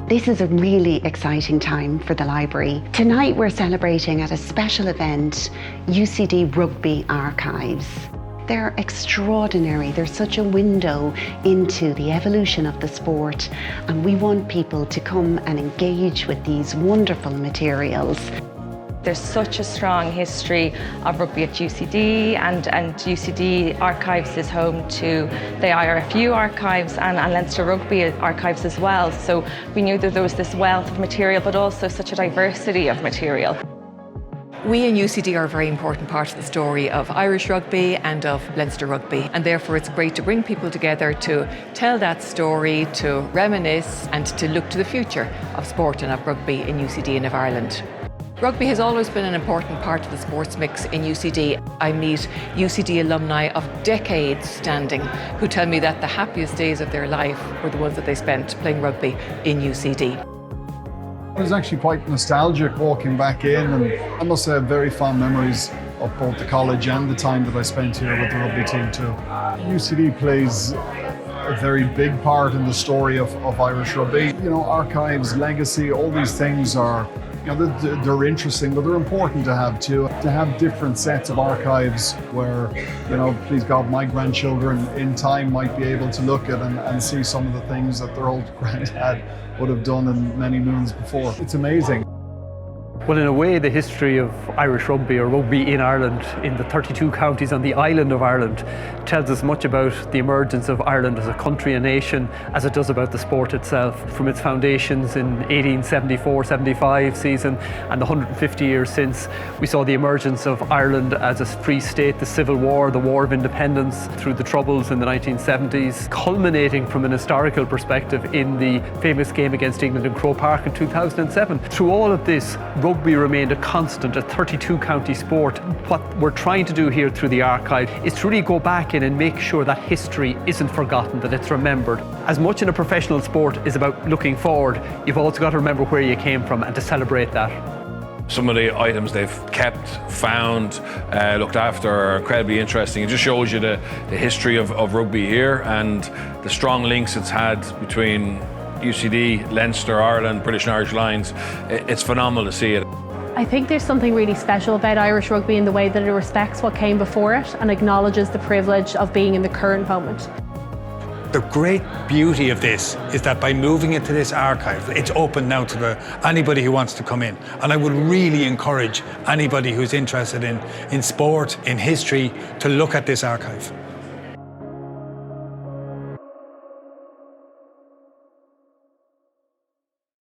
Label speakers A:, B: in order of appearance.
A: This is a really exciting time for the library. Tonight we're celebrating at a special event, UCD Rugby Archives. They're extraordinary. They're such a window into the evolution of the sport, and we want people to come and engage with these wonderful materials.
B: There's such a strong history of rugby at UCD, and UCD Archives is home to the IRFU archives and Leinster Rugby archives as well. So we knew that there was this wealth of material, but also such a diversity of material.
C: We in UCD are a very important part of the story of Irish rugby and of Leinster rugby, and therefore it's great to bring people together to tell that story, to reminisce and to look to the future of sport and of rugby in UCD and of Ireland. Rugby has always been an important part of the sports mix in UCD. I meet UCD alumni of decades standing who tell me that the happiest days of their life were the ones that they spent playing rugby in UCD.
D: It was actually quite nostalgic walking back in, and I must have very fond memories of both the college and the time that I spent here with the rugby team too. UCD plays a very big part in the story of Irish rugby. You know, archives, legacy, all these things are, you know, they're interesting, but they're important to have too. To have different sets of archives where, you know, please God, my grandchildren in time might be able to look at and see some of the things that their old granddad would have done in many moons before. It's amazing.
E: Well, in a way, the history of Irish rugby, or rugby in Ireland, in the 32 counties on the island of Ireland, tells us much about the emergence of Ireland as a country, a nation, as it does about the sport itself. From its foundations in 1874-75 season and the 150 years since, we saw the emergence of Ireland as a free state, the Civil War, the War of Independence, through the Troubles in the 1970s, culminating from an historical perspective in the famous game against England in Croke Park in 2007. Through all of this, rugby remained a constant, a 32 county sport. What we're trying to do here through the archive is to really go back in and make sure that history isn't forgotten, that it's remembered. As much in a professional sport is about looking forward, you've also got to remember where you came from and to celebrate that.
F: Some of the items they've kept, found, looked after are incredibly interesting. It just shows you the history of rugby here and the strong links it's had between UCD, Leinster, Ireland, British and Irish Lions. It's phenomenal to see it.
G: I think there's something really special about Irish rugby in the way that it respects what came before it and acknowledges the privilege of being in the current moment.
H: The great beauty of this is that by moving it to this archive, it's open now to anybody who wants to come in. And I would really encourage anybody who's interested in sport, in history, to look at this archive.